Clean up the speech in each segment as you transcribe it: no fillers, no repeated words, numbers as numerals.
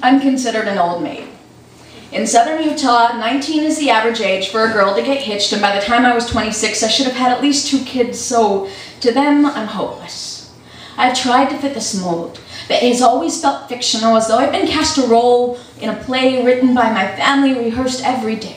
I'm considered an old maid. In southern Utah, 19 is the average age for a girl to get hitched, and by the time I was 26, I should have had at least 2 kids, so to them, I'm hopeless. I've tried to fit this mold, but it has always felt fictional, as though I've been cast a role in a play written by my family, rehearsed every day.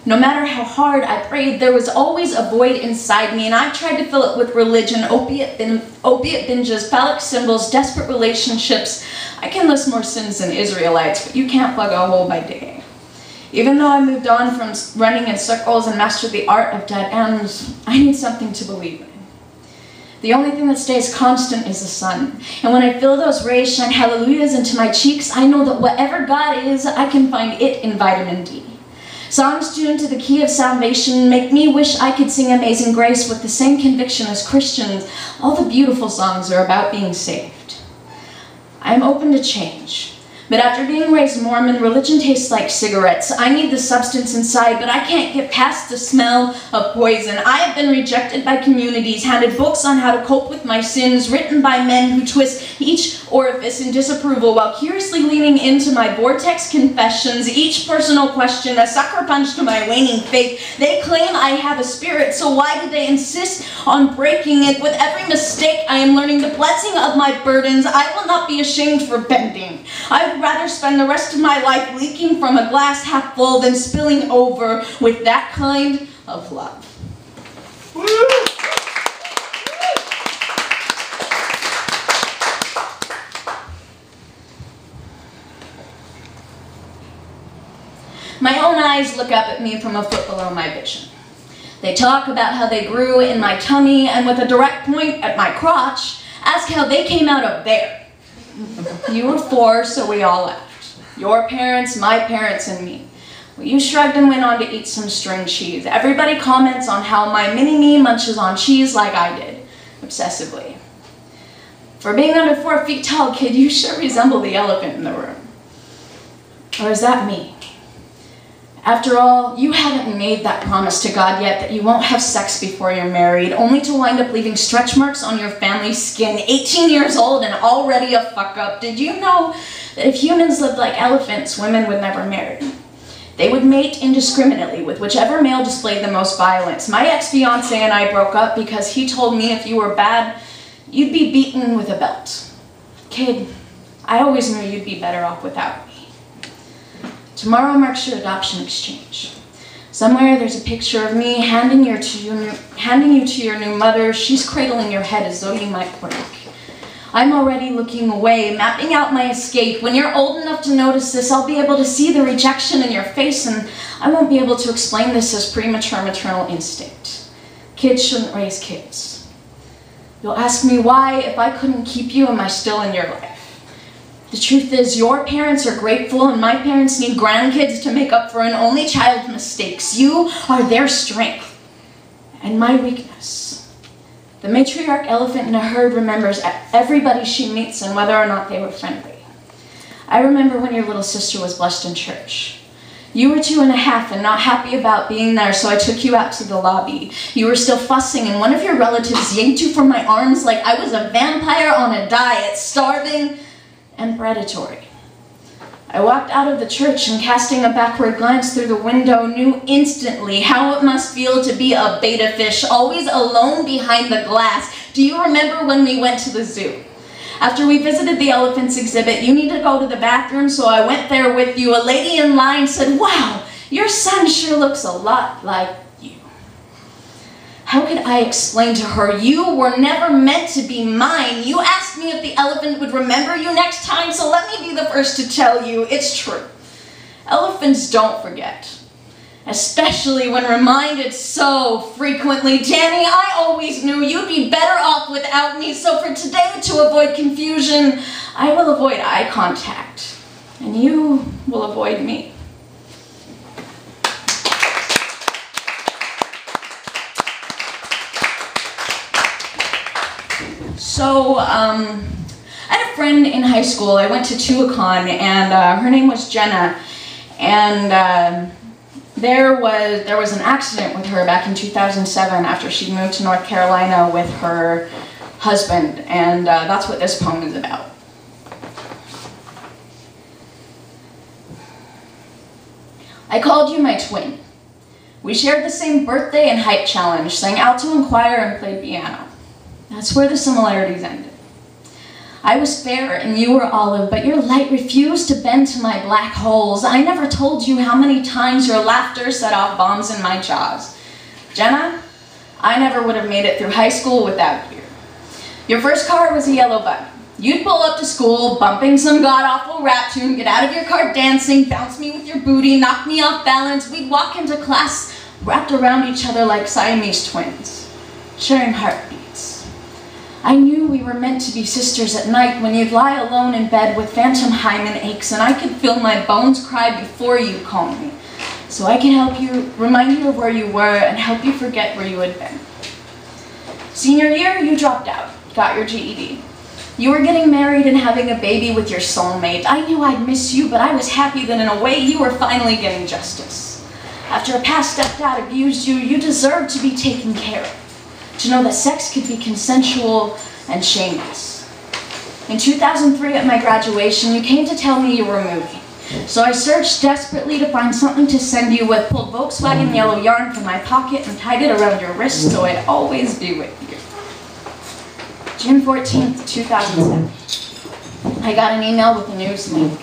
No matter how hard I prayed, there was always a void inside me, and I've tried to fill it with religion, opiate binges, phallic symbols, desperate relationships. I can list more sins than Israelites, but you can't plug a hole by digging. Even though I moved on from running in circles and mastered the art of dead ends, I need something to believe in. The only thing that stays constant is the sun. And when I feel those rays shine hallelujahs into my cheeks, I know that whatever God is, I can find it in vitamin D. Songs tuned to the key of salvation make me wish I could sing Amazing Grace with the same conviction as Christians. All the beautiful songs are about being saved. I am open to change. But after being raised Mormon, religion tastes like cigarettes. I need the substance inside, but I can't get past the smell of poison. I have been rejected by communities, handed books on how to cope with my sins, written by men who twist each orifice in disapproval while curiously leaning into my vortex confessions, each personal question a sucker punch to my waning faith. They claim I have a spirit, so why do they insist on breaking it? With every mistake, I am learning the blessing of my burdens. I will not be ashamed for bending. I would rather spend the rest of my life leaking from a glass half full than spilling over with that kind of love. Woo! My own eyes look up at me from a foot below my vision. They talk about how they grew in my tummy and with a direct point at my crotch, ask how they came out of there. You were 4, so we all laughed. Your parents, my parents, and me. Well, you shrugged and went on to eat some string cheese. Everybody comments on how my mini-me munches on cheese like I did, obsessively. For being under 4 feet tall, kid, you sure resemble the elephant in the room. Or is that me? After all, you haven't made that promise to God yet that you won't have sex before you're married, only to wind up leaving stretch marks on your family's skin. 18 years old and already a fuck-up. Did you know that if humans lived like elephants, women would never marry? They would mate indiscriminately with whichever male displayed the most violence. My ex-fiancé and I broke up because he told me if you were bad, you'd be beaten with a belt. Kid, I always knew you'd be better off without me. Tomorrow marks your adoption exchange. Somewhere there's a picture of me handing you to your new mother. She's cradling your head as though you might break. I'm already looking away, mapping out my escape. When you're old enough to notice this, I'll be able to see the rejection in your face, and I won't be able to explain this as premature maternal instinct. Kids shouldn't raise kids. You'll ask me why, if I couldn't keep you, am I still in your life? The truth is, your parents are grateful and my parents need grandkids to make up for an only child's mistakes. You are their strength and my weakness. The matriarch elephant in a herd remembers everybody she meets and whether or not they were friendly. I remember when your little sister was blessed in church. You were 2 1/2 and not happy about being there, so I took you out to the lobby. You were still fussing, and one of your relatives yanked you from my arms like I was a vampire on a diet, starving and predatory. I walked out of the church and, casting a backward glance through the window, knew instantly how it must feel to be a beta fish, always alone behind the glass. Do you remember when we went to the zoo? After we visited the elephants exhibit, you need to go to the bathroom, so I went there with you. A lady in line said, "Wow, your son sure looks a lot like you." How could I explain to her, you were never meant to be mine? You asked me if the elephant would remember you next time, so let me be the first to tell you it's true. Elephants don't forget, especially when reminded so frequently. Danny, I always knew you'd be better off without me, so for today, to avoid confusion, I will avoid eye contact, and you will avoid me. So, I had a friend in high school. I went to Tuacahn, and her name was Jenna, and there was an accident with her back in 2007 after she moved to North Carolina with her husband, and that's what this poem is about. I called you my twin. We shared the same birthday and height challenge, sang alto and choir, and played piano. That's where the similarities ended. I was fair and you were olive, but your light refused to bend to my black holes. I never told you how many times your laughter set off bombs in my jaws. Jenna, I never would have made it through high school without you. Your first car was a yellow button. You'd pull up to school, bumping some god-awful rap tune, get out of your car dancing, bounce me with your booty, knock me off balance. We'd walk into class wrapped around each other like Siamese twins, sharing heartbeats. I knew we were meant to be sisters at night when you'd lie alone in bed with phantom hymen aches, and I could feel my bones cry before you called me, so I could help you, remind you of where you were, and help you forget where you had been. Senior year, you dropped out, got your GED. You were getting married and having a baby with your soulmate. I knew I'd miss you, but I was happy that in a way you were finally getting justice. After a past stepdad abused you, you deserved to be taken care of. To know that sex could be consensual and shameless. In 2003 at my graduation, you came to tell me you were moving. So I searched desperately to find something to send you with, pulled Volkswagen yellow yarn from my pocket and tied it around your wrist so I'd always be with you. June 14th, 2007. I got an email with a news link.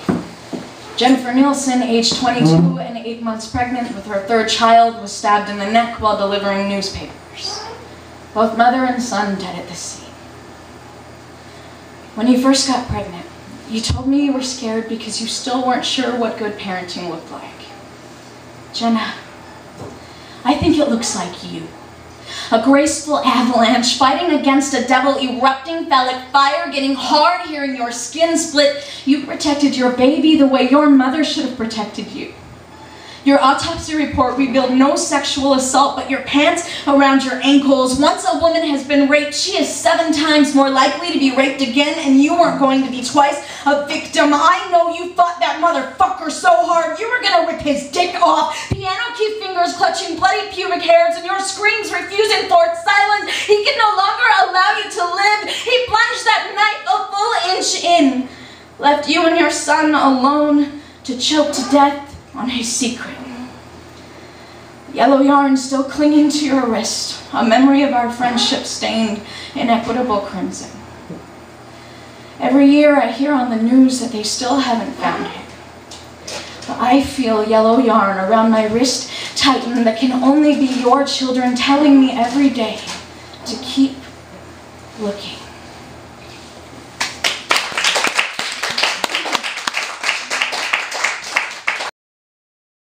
Jennifer Nielsen, age 22 and 8 months pregnant with her third child, was stabbed in the neck while delivering newspapers. Both mother and son dead at the scene. When you first got pregnant, you told me you were scared because you still weren't sure what good parenting looked like. Jenna, I think it looks like you. A graceful avalanche fighting against a devil, erupting phallic fire, getting hard, hearing your skin split. You protected your baby the way your mother should have protected you. Your autopsy report revealed no sexual assault, but your pants around your ankles. Once a woman has been raped, she is 7 times more likely to be raped again, and you weren't going to be twice a victim. I know you fought that motherfucker so hard, you were gonna rip his dick off. Piano key fingers clutching bloody pubic hairs, and your screams refusing for silence. He could no longer allow you to live. He plunged that knife a full inch in, left you and your son alone to choke to death on his secret. Yellow yarn still clinging to your wrist, a memory of our friendship stained in equitable crimson. Every year I hear on the news that they still haven't found him. But I feel yellow yarn around my wrist tighten that can only be your children telling me every day to keep looking.